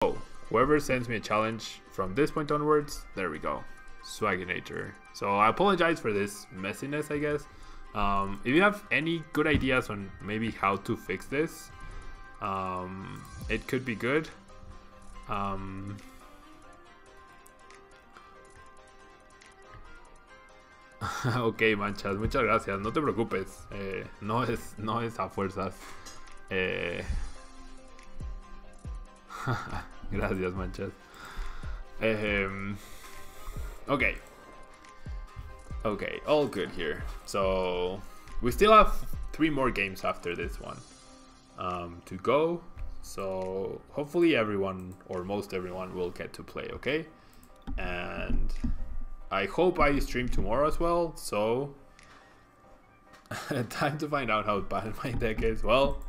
Oh, whoever sends me a challenge from this point onwards, there we go. Swaginator. So I apologize for this messiness, I guess. If you have any good ideas on maybe how to fix this, it could be good. Ok, Manchas, muchas gracias. No te preocupes. No es a fuerzas. Gracias, Manchas. Okay. Okay, all good here. So we still have 3 more games after this one to go. So hopefully everyone, or most everyone, will get to play, okay? And I hope I stream tomorrow as well. So time to find out how bad my deck is. Well,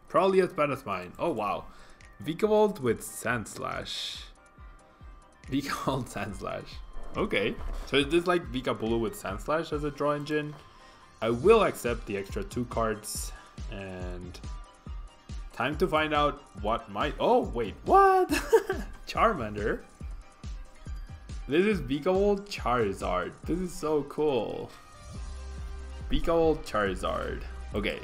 probably as bad as mine. Oh wow. Vikavolt with Sandslash. Vikavolt Sandslash. Okay. So is this like Vikabulu with Sandslash as a draw engine? I will accept the extra 2 cards. And time to find out what might... Oh, wait. What? Charmander? This is Vikavolt Charizard. This is so cool. Vikavolt Charizard. Okay.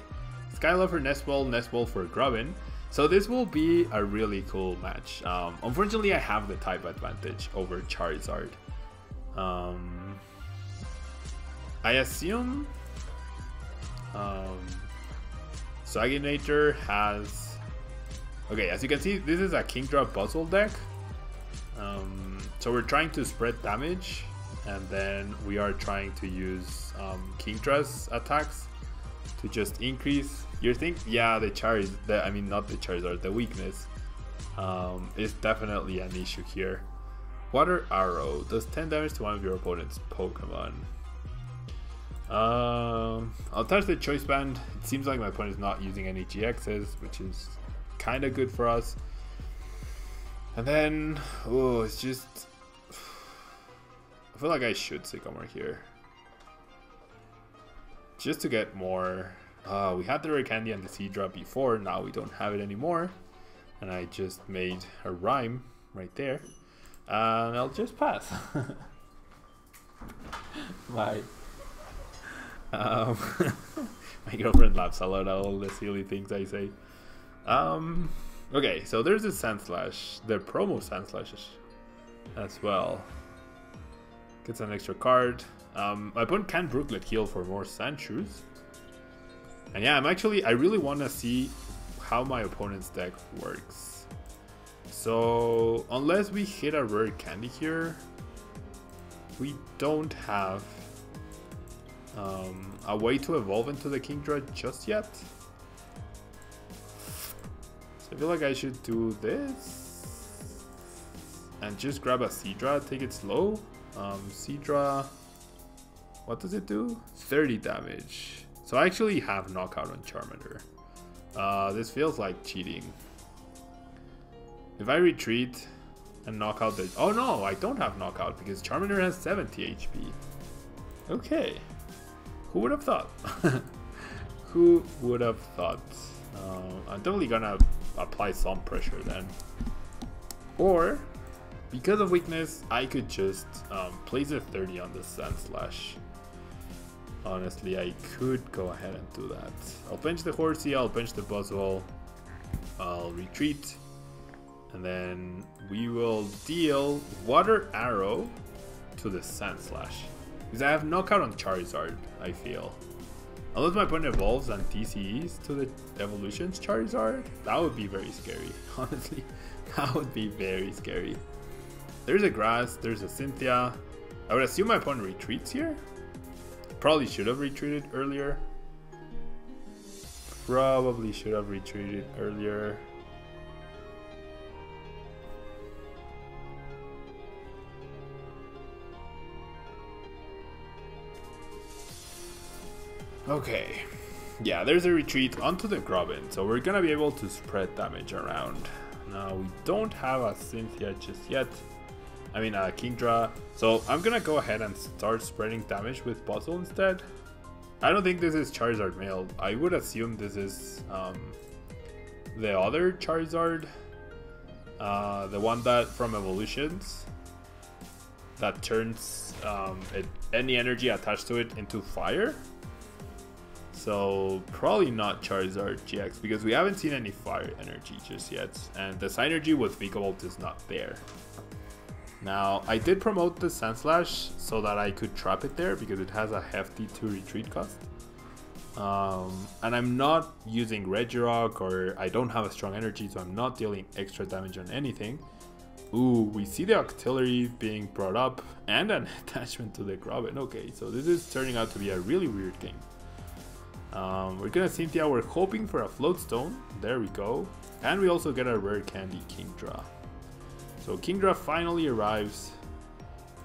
Skyla for Nestwall, Nestwall for Grubbin. So this will be a really cool match. Unfortunately, I have the type advantage over Charizard. I assume Swaginator has... Okay, as you can see, this is a KINGDRA BUZZWOLE deck. So we're trying to spread damage, and then we are trying to use KINGDRA's attacks to just increase. You think, yeah, the Charizard, I mean not the Charizard, the weakness is definitely an issue here. Water Arrow does 10 damage to one of your opponent's Pokemon. I'll touch the Choice Band. It seems like my opponent is not using any GXs, which is kind of good for us. And then, oh, it's just... I feel like I should Sycamore here. Just to get more... we had the Rare Candy and the Seadra before, now we don't have it anymore. And I just made a rhyme right there. And I'll just pass. Bye. My girlfriend laughs a lot at all the silly things I say. Okay, so there's the Sandslash, the promo Sandslash as well. Gets an extra card. My opponent can Brooklet heal for more Sandshrews. And yeah, I really want to see how my opponent's deck works. So unless we hit a Rare Candy here, we don't have a way to evolve into the KINGDRA just yet. I feel like I should do this and just grab a Seadra, take it slow. Seadra, what does it do? 30 damage. So I actually have knockout on Charmander. This feels like cheating. If I retreat and knock out the... Oh no, I don't have knockout because Charmander has 70 HP. Okay. Who would have thought? Who would have thought? I'm definitely gonna apply some pressure then. Or, because of weakness, I could just place a 30 on the Sandslash. Honestly, I could go ahead and do that. I'll bench the Horsey, I'll bench the Buzzwole, I'll retreat, and then we will deal Water Arrow to the Sandslash. Because I have knockout on Charizard, I feel. Unless my opponent evolves and DCEs to the Evolutions Charizard, that would be very scary. Honestly, that would be very scary. There's a Grass, there's a Cynthia. I would assume my opponent retreats here. Probably should have retreated earlier. Probably should have retreated earlier. Okay, yeah, there's a retreat onto the Grubbin, so we're gonna be able to spread damage around. Now, we don't have a Cynthia just yet. I mean, a KINGDRA. So I'm gonna go ahead and start spreading damage with Buzzwole instead. I don't think this is Charizard male. I would assume this is the other Charizard. The one that from Evolutions that turns any energy attached to it into fire. So probably not Charizard GX because we haven't seen any fire energy just yet, and the synergy with Vikavolt is not there. Now I did promote the Sandslash so that I could trap it there because it has a hefty 2 retreat cost. And I'm not using Regirock, or I don't have a strong energy, so I'm not dealing extra damage on anything. Ooh, we see the Octillery being brought up and an attachment to the Grobbin. Okay, so this is turning out to be a really weird game. We're gonna Cynthia, we're hoping for a Floatstone. There we go. And we also get a rare candy, KINGDRA. So KINGDRA finally arrives.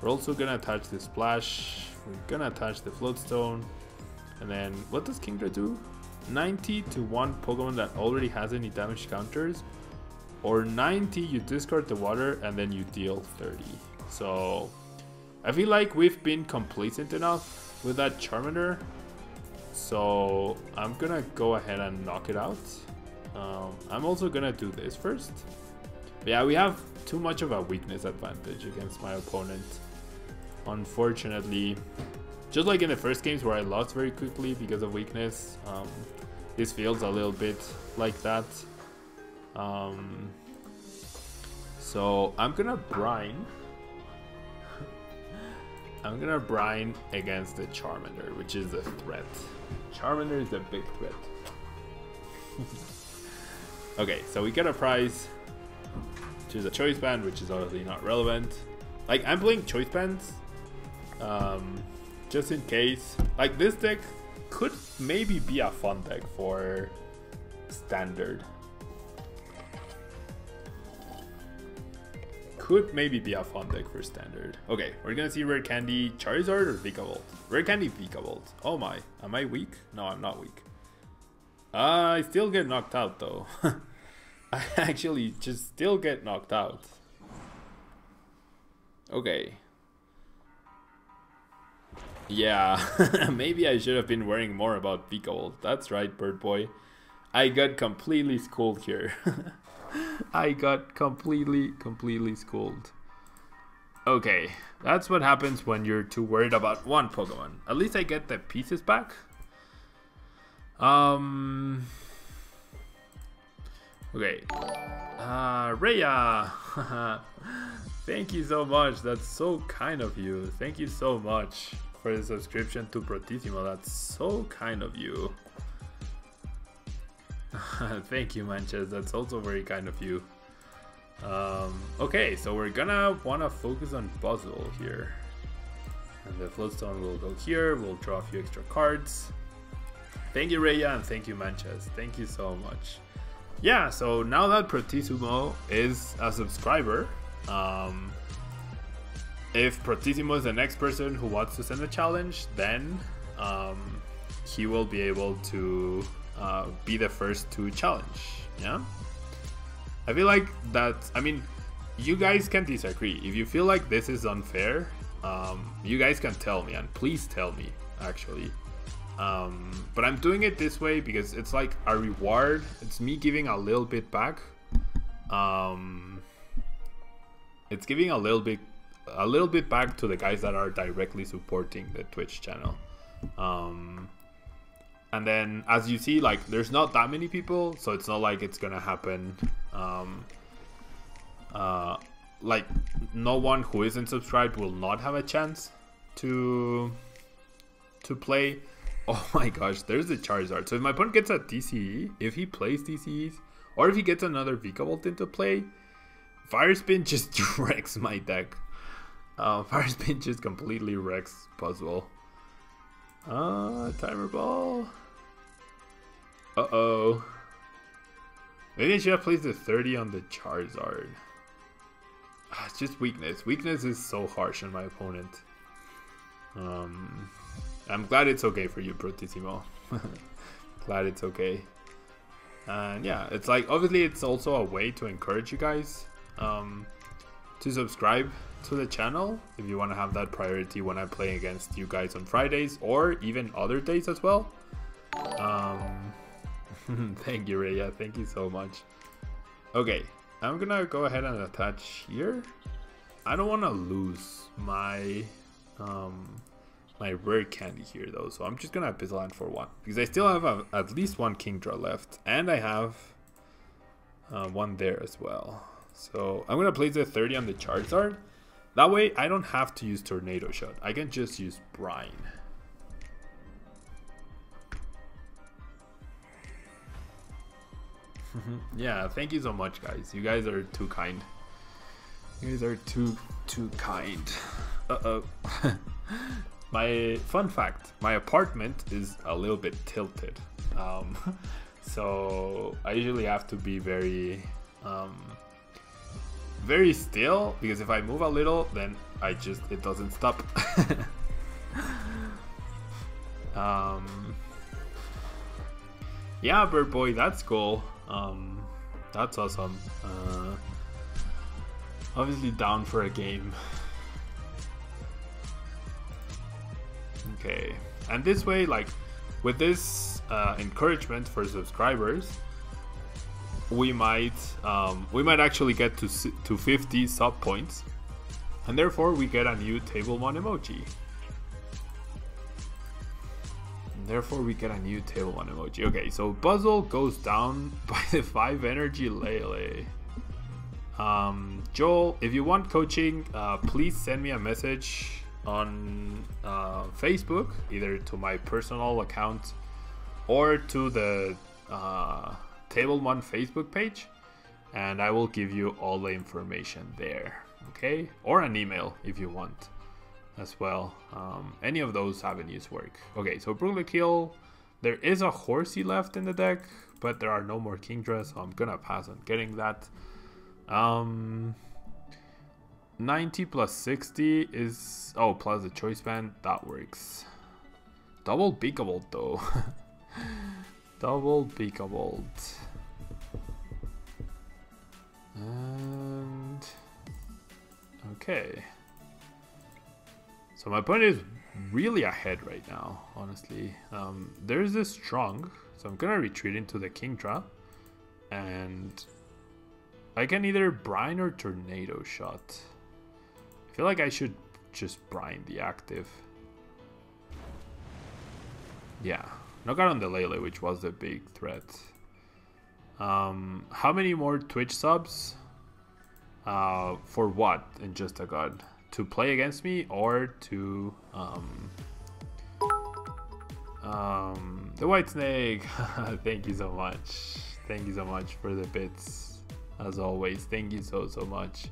We're also gonna attach the Splash. We're gonna attach the Floatstone. And then what does KINGDRA do? 90 to one Pokemon that already has any damage counters. Or 90, you discard the water and then you deal 30. So I feel like we've been complacent enough with that Charmander. So I'm gonna go ahead and knock it out. I'm also gonna do this first. But yeah, we have too much of a weakness advantage against my opponent, unfortunately. Just like in the first games where I lost very quickly because of weakness, this feels a little bit like that. So I'm gonna brine. I'm gonna brine against the Charmander, which is a threat. Charmander is a big threat. Okay, so we get a prize, which is a choice band, which is obviously not relevant. Like, I'm playing choice bands, just in case. Like, this deck could maybe be a fun deck for standard. Could maybe be a fun deck for standard. Okay, we're gonna see Rare Candy Charizard or Vikavolt. Rare Candy Vikavolt. Oh my, am I weak? No, I'm not weak. I still get knocked out though. I actually just still get knocked out. Okay. Yeah, maybe I should have been worrying more about Vikavolt. That's right, Bird Boy. I got completely schooled here. I got completely schooled. Okay, that's what happens when you're too worried about one Pokemon. At least I get the pieces back. Okay. Rhea! Thank you so much. That's so kind of you. Thank you so much for the subscription to Protissimo. That's so kind of you. Thank you, Manches. That's also very kind of you. Okay, so we're gonna wanna focus on BUZZWOLE here. And the Floatstone will go here. We'll draw a few extra cards. Thank you, Rhea, and thank you, Manches. Thank you so much. Yeah, so now that Protissimo is a subscriber, if Protissimo is the next person who wants to send a challenge, then he will be able to be the first to challenge. Yeah, I feel like that. I mean, you guys can disagree. If you feel like this is unfair, you guys can tell me, and please tell me actually. But I'm doing it this way because it's like a reward. It's me giving a little bit back. It's giving a little bit back to the guys that are directly supporting the Twitch channel. And then, as you see, like, there's not that many people, so it's not like it's gonna happen. Like, no one who isn't subscribed will not have a chance to play. Oh my gosh, there's the Charizard. So if my opponent gets a DCE, if he plays DCEs, or if he gets another Vikavolt into play, Fire Spin just wrecks my deck. Fire Spin just completely wrecks BUZZWOLE. Timer Ball. Uh-oh. Maybe I should have placed the 30 on the Charizard. It's just weakness. Weakness is so harsh on my opponent. I'm glad it's okay for you, Protissimo. Glad it's okay. And yeah, it's like, obviously it's also a way to encourage you guys to subscribe to the channel if you want to have that priority when I play against you guys on Fridays or even other days as well. Thank you, Rhea. Thank you so much. Okay. I'm gonna go ahead and attach here. I don't want to lose my my rare candy here though, so I'm just gonna Abyssal for one because I still have at least one KINGDRA left, and I have one there as well. So I'm gonna place a 30 on the Charizard. That way I don't have to use Tornado Shot. I can just use Brine. Yeah, thank you so much, guys. You guys are too kind. You guys are too kind. Uh-oh. My fun fact, my apartment is a little bit tilted. So I usually have to be very very still, because if I move a little, then it doesn't stop. Yeah, Bird Boy, that's cool. That's awesome. Obviously down for a game. Okay, and this way, like with this encouragement for subscribers, we might actually get to 50 sub points, and therefore we get a new Tablemon emoji. Okay, so BUZZWOLE goes down by the 5 energy Lele. Joel, if you want coaching, please send me a message on Facebook, either to my personal account or to the Tablemon Facebook page, and I will give you all the information there. Okay, or an email if you want as well. Any of those avenues work. Okay, so Brooklyn Kill, there is a Horsey left in the deck, but there are no more KINGDRA, so I'm gonna pass on getting that. 90 plus 60 is, oh, plus the choice band, that works. Double Beakable though. Double Beakable. And okay, so my opponent is really ahead right now, honestly. There's this strong, so I'm gonna retreat into the KINGDRA, and I can either Brine or Tornado Shot. I feel like I should just Brine the active. Yeah, knockout on the Lele, which was the big threat. How many more Twitch subs? For what? In Just a God? To play against me, or to the White Snake? Thank you so much. Thank you so much for the bits. As always, thank you so much.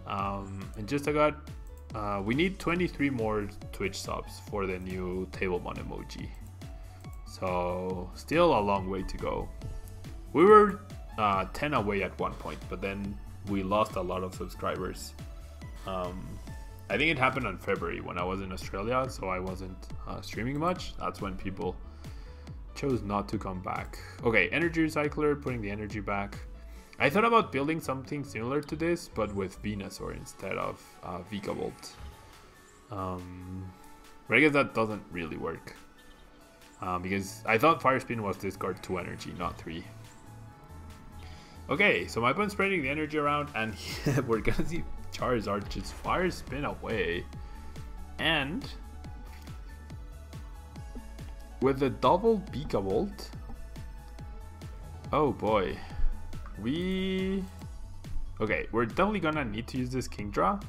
And Just a God, we need 23 more Twitch subs for the new Tablemon emoji. So still a long way to go. We were 10 away at one point, but then we lost a lot of subscribers. I think it happened in February when I was in Australia, so I wasn't streaming much. That's when people chose not to come back. Okay, Energy Recycler, putting the energy back. I thought about building something similar to this, but with Venusaur instead of Vikavolt. But I guess that doesn't really work. Because I thought Fire Spin was discard 2 energy, not 3. Okay, so my opponent's spreading the energy around, and we're gonna see Charizard just Fire Spin away. And with the double Vikavolt, oh boy. Okay, we're definitely gonna need to use this KINGDRA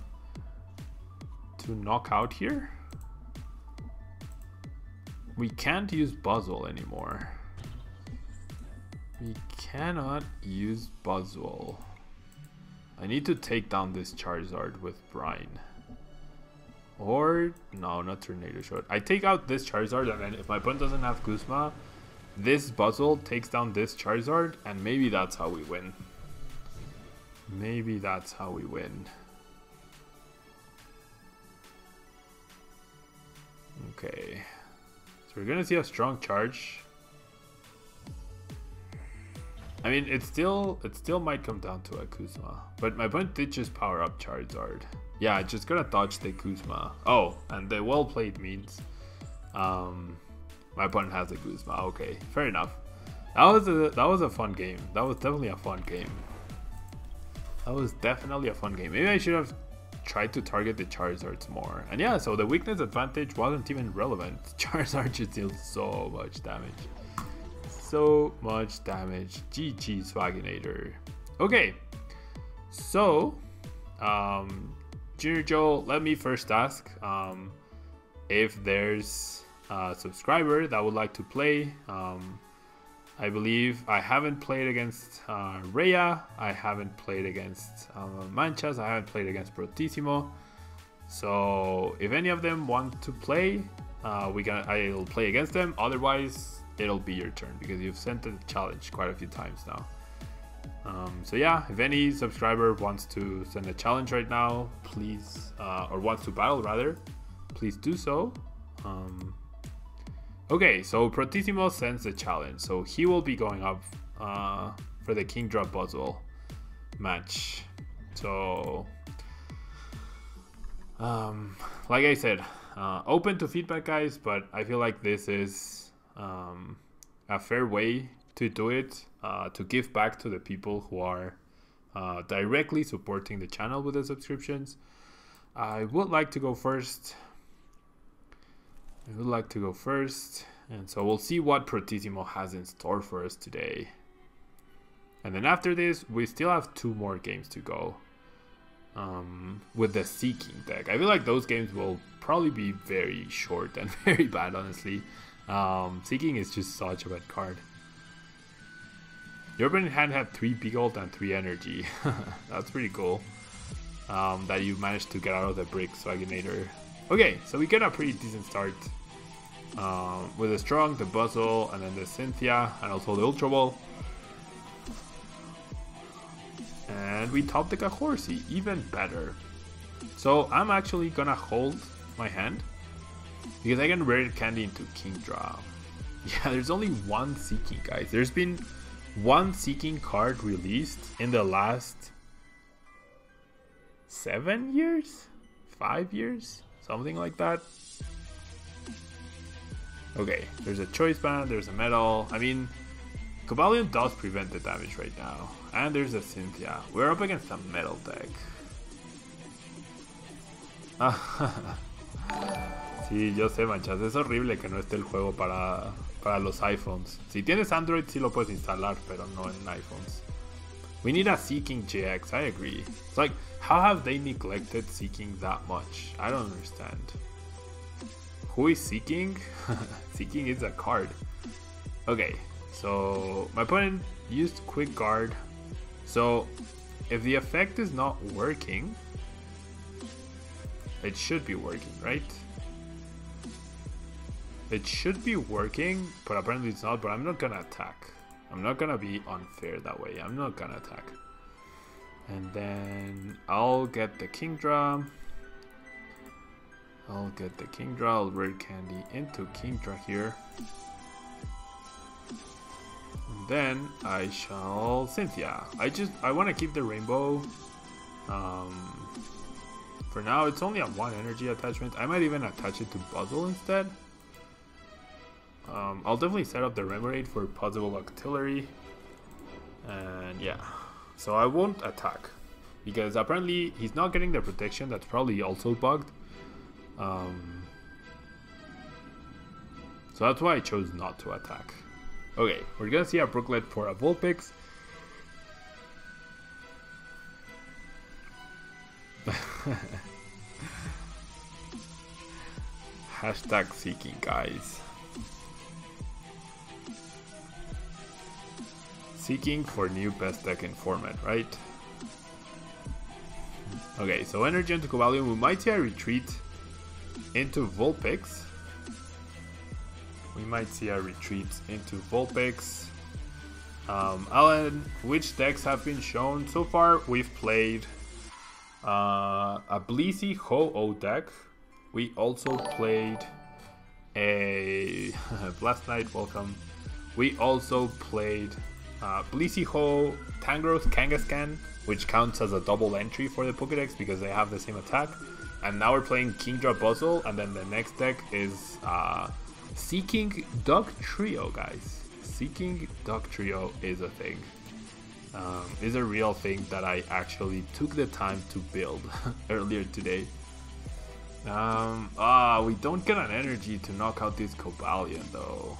to knock out here. We can't use BUZZWOLE anymore. We cannot use BUZZWOLE. I need to take down this Charizard with Brine. Or, no, not Tornado Shot. I take out this Charizard, and then if my opponent doesn't have Guzma, this BUZZWOLE takes down this Charizard, and maybe that's how we win. Maybe that's how we win. Okay. So we're gonna see a strong charge. I mean, it still might come down to a Kuzma, but my opponent did just power up Charizard. Yeah, just gonna dodge the Kuzma. Oh, and the well played means my opponent has a Kuzma. Okay, fair enough. That was a fun game. That was definitely a fun game. That was definitely a fun game. Maybe I should have tried to target the Charizards more. And yeah, so the weakness advantage wasn't even relevant. Charizard should deal so much damage. So much damage. GG Swaginator. Okay, so Junior Joe, let me first ask if there's a subscriber that would like to play. I believe I haven't played against Rhea, I haven't played against Manchas, I haven't played against Protissimo. So if any of them want to play, I'll play against them. Otherwise, it'll be your turn because you've sent the challenge quite a few times now. So yeah, if any subscriber wants to send a challenge right now, please, or wants to battle rather, please do so. Okay, so Protissimo sends the challenge, so he will be going up for the KINGDRA BUZZWOLE match. So, like I said, open to feedback, guys, but I feel like this is a fair way to do it, to give back to the people who are directly supporting the channel with the subscriptions. I would like to go first. And so we'll see what Protissimo has in store for us today. And then after this, we still have 2 more games to go with the Seeking deck. I feel like those games will probably be very short and very bad, honestly. Seeking is just such a bad card. Your opening hand had 3 Beagle and 3 energy. That's pretty cool. That you managed to get out of the brick, Swaginator. Okay, so we get a pretty decent start with the Strong, the BUZZWOLE, and then the Cynthia, and also the Ultra Ball. And we top deck a Horsey, even better. So I'm actually gonna hold my hand because I can rare candy into KINGDRA. Yeah, there's only one Seeking, guys. There's been one Seeking card released in the last 7 years? 5 years? Something like that. Okay, there's a Choice Band, there's a Metal. I mean, Cobalion does prevent the damage right now. And there's a Cynthia. We're up against a Metal deck. Sí, yo sé, Manchas. Es horrible que no esté el juego para los iPhones. Si tienes Android, sí lo puedes instalar, pero no en iPhones. We need a Seeking GX, I agree. It's like, how have they neglected Seeking that much? I don't understand. Who is Seeking? Seeking is a card. Okay, so my opponent used Quick Guard. So if the effect is not working, it should be working, right? It should be working, but apparently it's not, but I'm not gonna attack. I'm not gonna be unfair that way. I'm not gonna attack. And then I'll get the KINGDRA. I'll rare candy into KINGDRA here. And then I shall Cynthia. I want to keep the rainbow. For now, it's only a 1 energy attachment. I might even attach it to BUZZWOLE instead. I'll definitely set up the Remoraid for BUZZWOLE Artillery. And yeah, so I won't attack because apparently he's not getting the protection. That's probably also bugged. So that's why I chose not to attack. Okay, we're gonna see a Brooklet for a Vulpix. Hashtag Seeking, guys. Seeking for new best deck in format, right? Okay, so energy into Cobalion. We might see a retreat into Vulpix. Alan, which decks have been shown? So far, we've played a Blissey Ho-Oh deck. We also played a Blast Knight, welcome. We also played Blissey Ho, Tangrowth, Kangaskhan, which counts as a double entry for the Pokedex because they have the same attack. And now we're playing KINGDRA BUZZWOLE, and then the next deck is Seeking Duck Trio, guys. Seeking Duck Trio is a thing. is a real thing that I actually took the time to build earlier today. We don't get an energy to knock out this Cobalion though.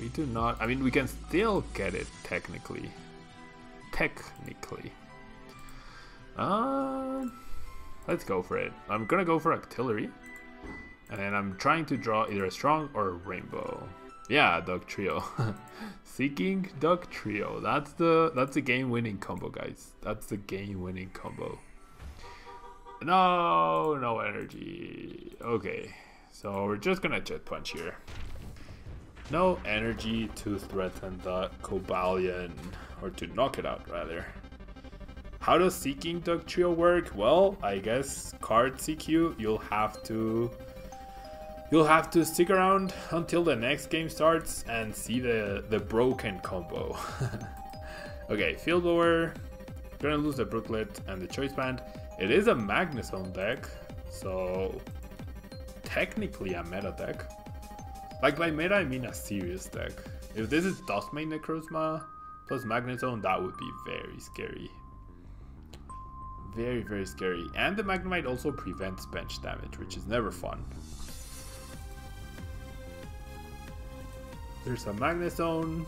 We do not. I mean, we can still get it technically. Let's go for it. I'm gonna go for Artillery, and then I'm trying to draw either a Strong or a Rainbow. Yeah, Duck Trio. Seeking Duck Trio. That's the game-winning combo, guys. That's the game-winning combo. No energy. Okay, so we're just gonna Jet Punch here. No energy to threaten the Cobalion, or to knock it out rather. How does Seeking Duck Trio work? Well, I guess card CQ, you'll have to stick around until the next game starts and see the broken combo. Okay, Field Blower, gonna lose the Brooklet and the Choice Band. It is a Magnezone deck, so technically a meta deck. Like by meta, I mean a serious deck. If this is Duskmane Necrozma plus Magnezone, that would be very scary. Very, very scary. And the Magnemite also prevents bench damage, which is never fun. There's a Magnezone.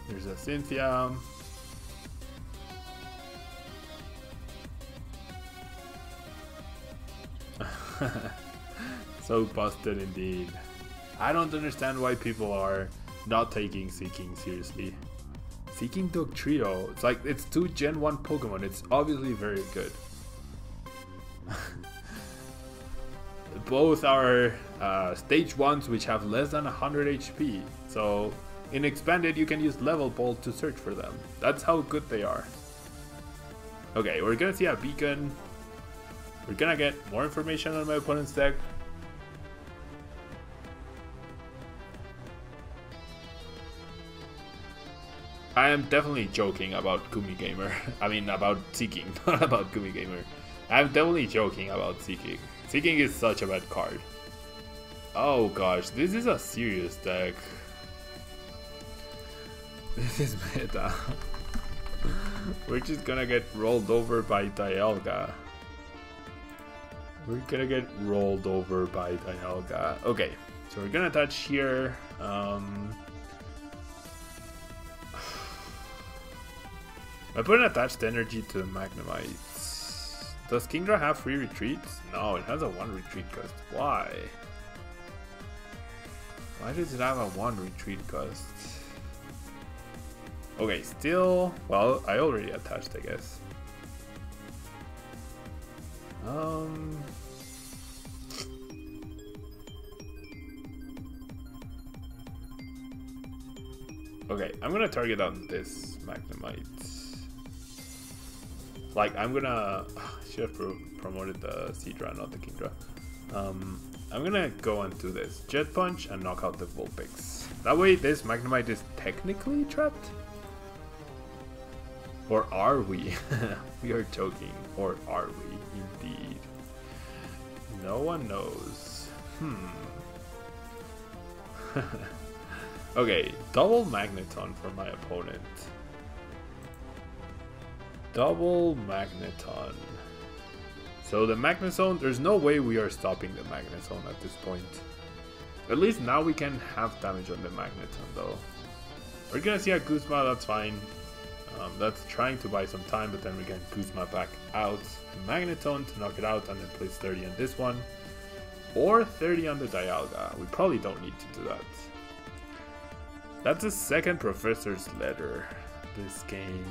There's a Cynthia. So busted indeed. I don't understand why people are not taking Seeking seriously. Seeking Duck Trio, it's like, it's 2 Gen 1 Pokemon, it's obviously very good. Both are stage 1s which have less than 100 HP, so in Expanded you can use Level Ball to search for them. That's how good they are. Okay, we're gonna see a Beacon. We're gonna get more information on my opponent's deck. I am definitely joking about Gumi Gamer. I mean about Seeking, not about Gumi Gamer. I'm definitely joking about Seeking. Seeking is such a bad card. Oh gosh, this is a serious deck. This is meta. We're just gonna get rolled over by Dialga. We're gonna get rolled over by Dialga. Okay, so we're gonna touch here. I put an attached energy to the Magnemite. Does KINGDRA have free retreats? No, it has a 1 retreat cost. Why? Why does it have a 1 retreat cost? Okay, still... Well, I already attached, I guess. Okay, I'm gonna target on this Magnemite. Like, I'm gonna... I should have promoted the Seadra, not the KINGDRA. I'm gonna go and do this. Jet Punch and knock out the Vulpix. That way this Magnemite is technically trapped? Or are we? We are joking. Or are we? Indeed. No one knows. Okay, double Magneton for my opponent. Double Magneton. So the Magnezone, there's no way we are stopping the Magnezone at this point. At least now we can have damage on the Magneton though. We're gonna see a Guzma, that's fine. That's trying to buy some time, but then we get Guzma back out. The Magneton to knock it out and then place 30 on this one. Or 30 on the Dialga. We probably don't need to do that. That's the second Professor's Letter this game.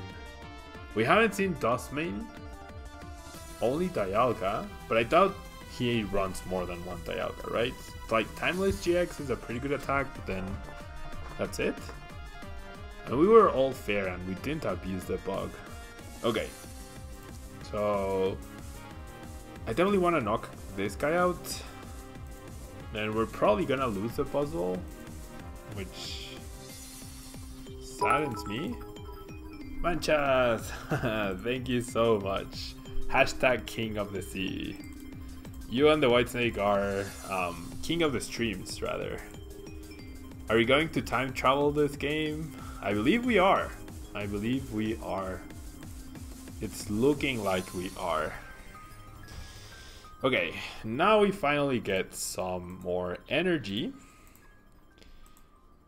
We haven't seen Duskmane, only Dialga, but I doubt he runs more than one Dialga, right? Like, Timeless GX is a pretty good attack, but then that's it. And we were all fair and we didn't abuse the bug. Okay, so I definitely want to knock this guy out. Then we're probably gonna lose the puzzle, which saddens me. Manchas, thank you so much. Hashtag King of the Sea. You and the White Snake are King of the Streams, rather. Are we going to time travel this game? I believe we are. I believe we are. It's looking like we are. Okay, now we finally get some more energy.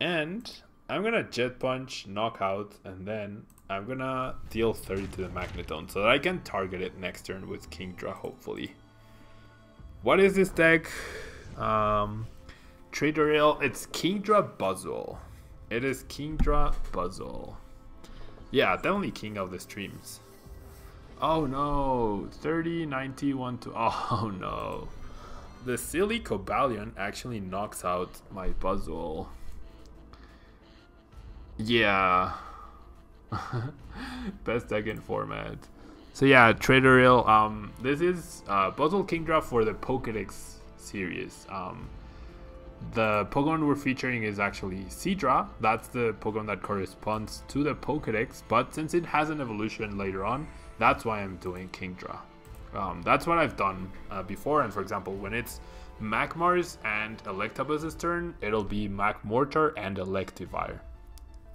And I'm gonna Jet Punch, Knockout, and then I'm gonna deal 30 to the Magneton so that I can target it next turn with KINGDRA, hopefully. What is this deck? Trader Rail. It's KINGDRA BUZZWOLE. It is KINGDRA BUZZWOLE. Yeah, definitely king of the streams. Oh no, 30, 90, 1, 2. Oh no. The silly Cobalion actually knocks out my BUZZWOLE. Yeah. Best deck in format. So yeah, Trader Rail. This is BUZZWOLE KINGDRA for the PokeDECKS series. The Pokemon we're featuring is actually Seadra. That's the Pokemon that corresponds to the Pokedex, but since it has an evolution later on, that's why I'm doing KINGDRA. That's what I've done before, and for example, when it's Magmar's and Electabuzz's turn, it'll be Magmortar and Electivire.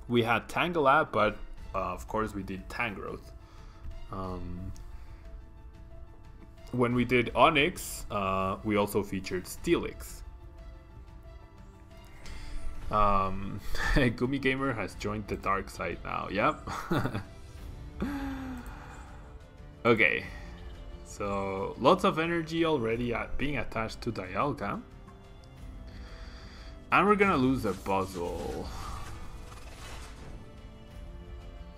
We had Tangela, but of course we did Tangrowth. When we did Onix, we also featured Steelix. Gumi Gamer has joined the dark side now. Yep. Okay, so lots of energy already being attached to Dialga, and we're gonna lose a BUZZWOLE.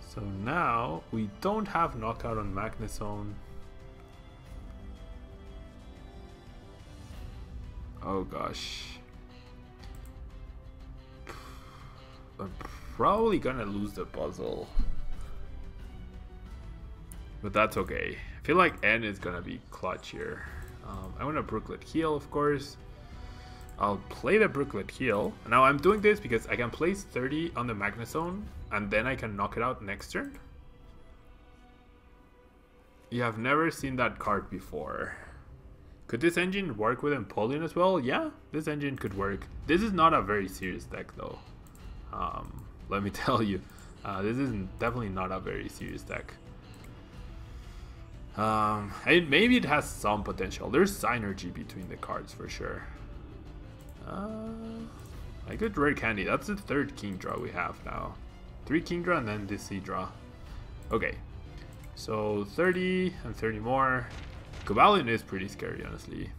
So now we don't have knockout on Magnezone. Oh gosh. I'm probably gonna lose the BUZZWOLE, but that's okay. I feel like N is gonna be clutch here. I'm gonna Brooklet Heal, of course. I'll play the Brooklet Heal. Now I'm doing this because I can place 30 on the Magnezone and then I can knock it out next turn. You have never seen that card before. Could this engine work with Empoleon as well? Yeah, this engine could work. This is not a very serious deck though. Let me tell you, this is definitely not a very serious deck. Maybe it has some potential. There's synergy between the cards for sure. I could rare candy. That's the third KINGDRA we have now. 3 KINGDRA and then this Seadra. Okay, so 30 and 30 more. Cobalion is pretty scary, honestly.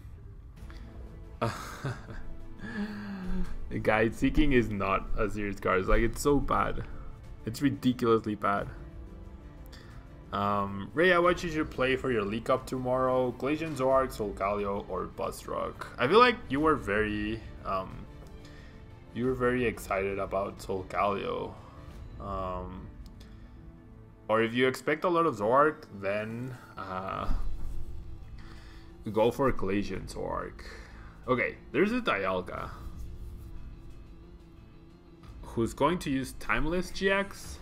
Guide Seeking is not a serious card. Like, it's so bad. It's ridiculously bad. Rhea, what you should play for your League Up tomorrow? Glacian, Zoroark, Solgaleo, or Buzzrock? I feel like you were very excited about Solgaleo. Or if you expect a lot of Zoroark, then go for Glacian Zoroark. Okay, there's a Dialga who's going to use Timeless GX,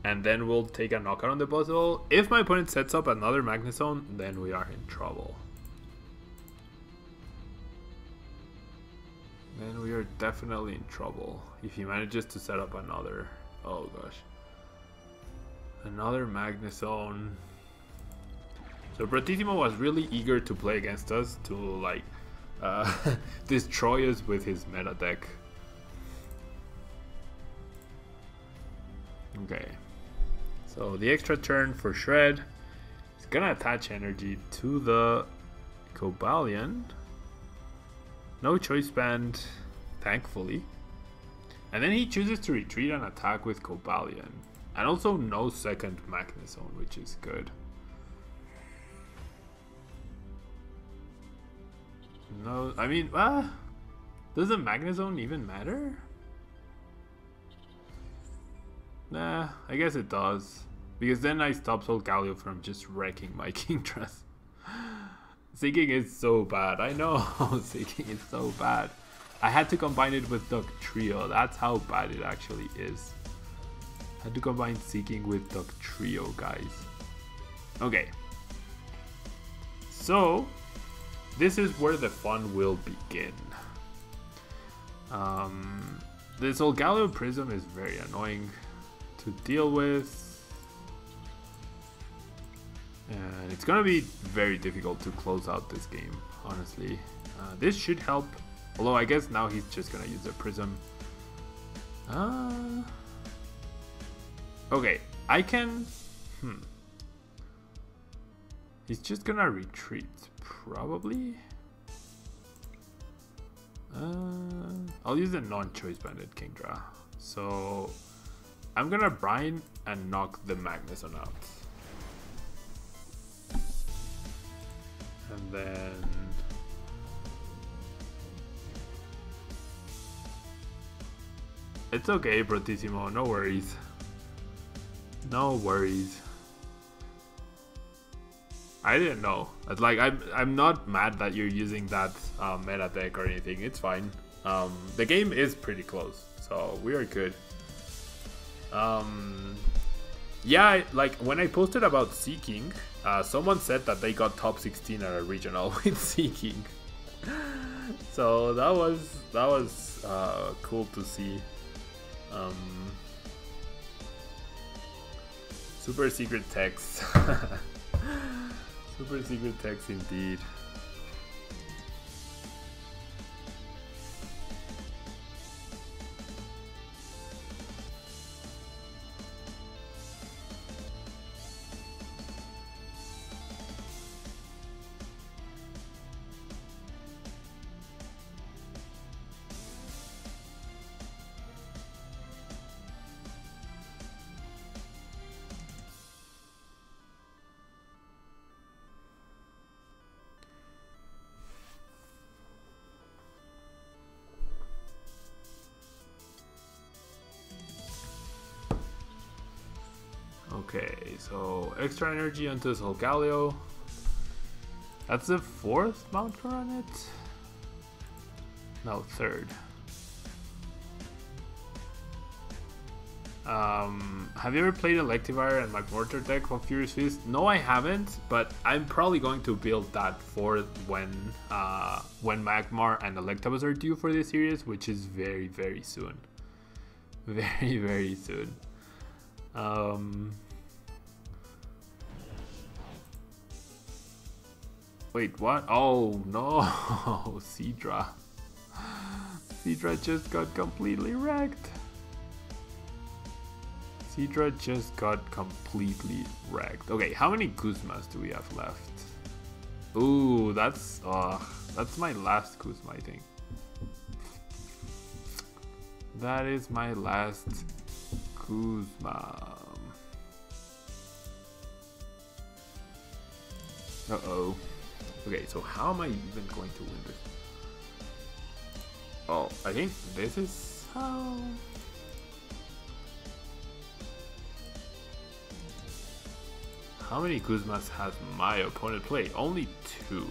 and then we'll take a knockout on the BUZZWOLE. If my opponent sets up another Magnezone, then we are in trouble. Then we are definitely in trouble if he manages to set up another. Oh gosh, another Magnezone. So Bratissimo was really eager to play against us to like destroy us with his meta deck. Okay, so the extra turn for Shred is gonna attach energy to the Cobalion. No choice band, thankfully. And then he chooses to retreat and attack with Cobalion. And also no second Magnezone, which is good. No, I mean, does the Magnezone even matter? Nah, I guess it does. Because then I stop Solgaleo from just wrecking my KINGDRAs. Seeking is so bad. I know, Seeking is so bad. I had to combine it with Duck Trio. That's how bad it actually is. I had to combine Seeking with Duck Trio, guys. Okay. So, this is where the fun will begin. This Solgaleo Prism is very annoying to deal with. And it's gonna be very difficult to close out this game, honestly. This should help, although I guess now he's just gonna use a Prism. Okay, I can... He's just gonna retreat, probably. I'll use a non-choice banded KINGDRA. So I'm gonna brine and knock the Magnuson out. And then it's okay, Brotissimo, no worries. No worries. I didn't know. It's like I'm not mad that you're using that meta deck or anything. It's fine. The game is pretty close, so we are good. Yeah, like when I posted about Seeking, someone said that they got top 16 at a regional with Seeking. So that was cool to see. Super secret text. Super secret text indeed. Okay, so extra energy onto Solgaleo. That's the 4th Mount Coronet? No, 3rd. Have you ever played Electivire and McMortar deck of Furious Fist? No, I haven't, but I'm probably going to build that for when Magmar and Electabuzz are due for this series, which is very, very soon. Very, very soon. Wait, what? Oh no, Seadra. Seadra just got completely wrecked. Seadra just got completely wrecked. Okay, how many Kuzmas do we have left? Ooh, that's my last Kuzma, I think. That is my last Kuzma. Uh-oh. Okay, so how am I even going to win this? Oh, I think this is how... How many Kuzmas has my opponent played? Only 2.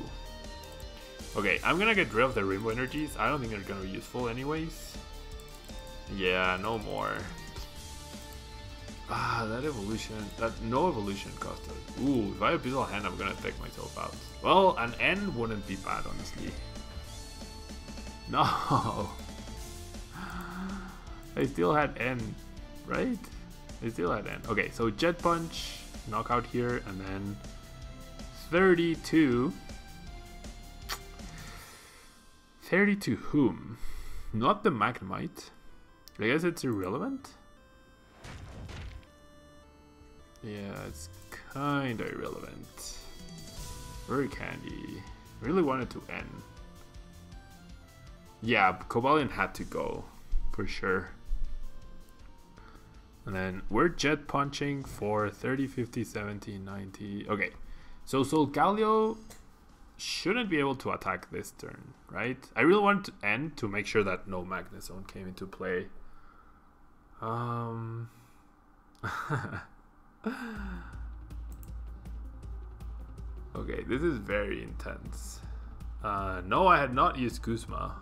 Okay, I'm gonna get rid of the Rainbow Energies. I don't think they're gonna be useful anyways. Yeah, no more. That evolution, no evolution cost us. Ooh, if I have Abyssal Hand, I'm gonna take myself out. Well, an N wouldn't be bad, honestly. No! I still had N, right? I still had N. Okay, so Jet Punch, knockout here, and then 32. 32 whom? Not the Magnemite. I guess it's irrelevant. Yeah, it's kinda irrelevant. Very candy. Really wanted to end. Yeah, Cobalion had to go, for sure. And then we're jet punching for 30, 50, 70, 90. Okay, so Solgaleo shouldn't be able to attack this turn, right? I really want to end to make sure that no Magnezone came into play. Okay, this is very intense. No, I had not used Kuzma.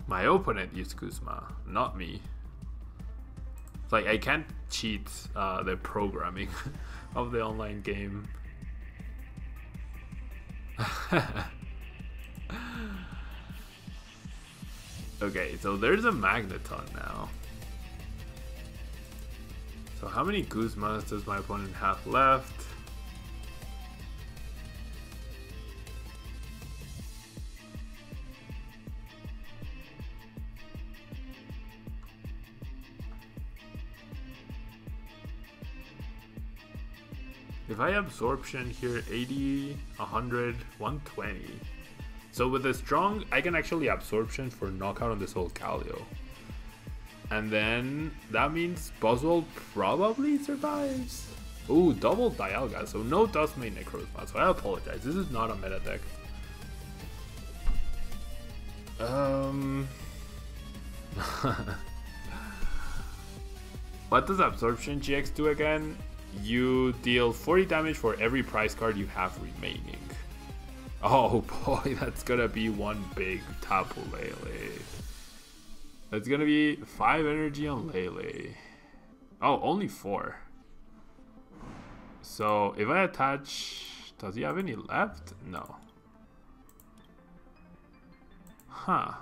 My opponent used Kuzma, not me. It's like I can't cheat the programming of the online game. Okay, so there's a Magneton now. So how many Guzmas does my opponent have left? If I absorption here, 80, 100, 120. So with the strong, I can actually absorption for knockout on this whole Calio. And then that means BUZZWOLE probably survives. Ooh, double Dialga, so no Dustmane Necrozma, so I apologize. This is not a meta deck. What does Absorption GX do again? You deal 40 damage for every prize card you have remaining. Oh boy, that's gonna be one big Tapu Lele. That's gonna be 5 energy on Lele. Oh, only 4. So if I attach, does he have any left? No. Huh.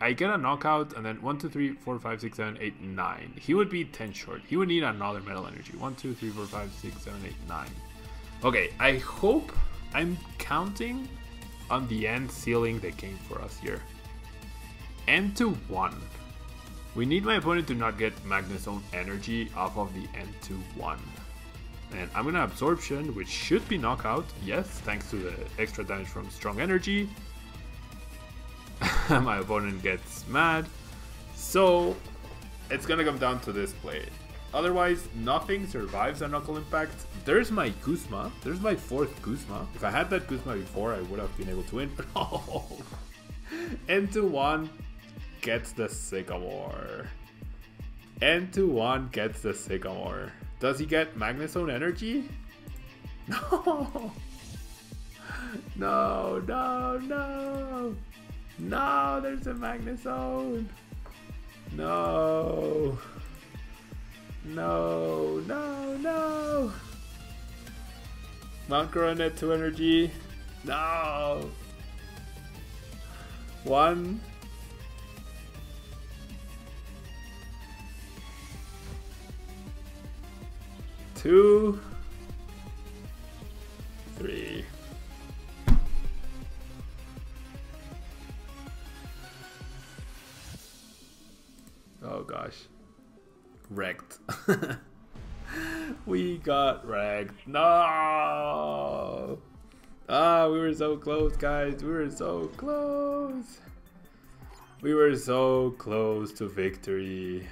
I get a knockout and then 1, 2, 3, 4, 5, 6, 7, 8, 9. He would be 10 short. He would need another metal energy. 1, 2, 3, 4, 5, 6, 7, 8, 9. Okay, I hope I'm counting on the end sealing the game for us here. End to 1. We need my opponent to not get Magnezone energy off of the end to 1. And I'm gonna absorption, which should be knockout. Yes, thanks to the extra damage from strong energy. My opponent gets mad. So it's gonna come down to this play. Otherwise, nothing survives a Knuckle Impact. There's my Guzma. There's my 4th Guzma. If I had that Guzma before, I would have been able to win. But oh, N2 1 gets the Sycamore. N2 1 gets the Sycamore. Does he get Magnezone energy? No. No, no, no. No, there's a Magnezone. No. No, no, no. Mount Coronet 2 energy. No. 1. 2. 3. Oh gosh. Wrecked. We got wrecked. No! Ah, we were so close, guys. We were so close. We were so close to victory.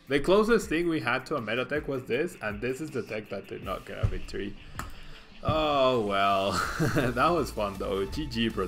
The closest thing we had to a meta deck was this, and this is the deck that did not get a victory. Oh well. That was fun though. GG, bro.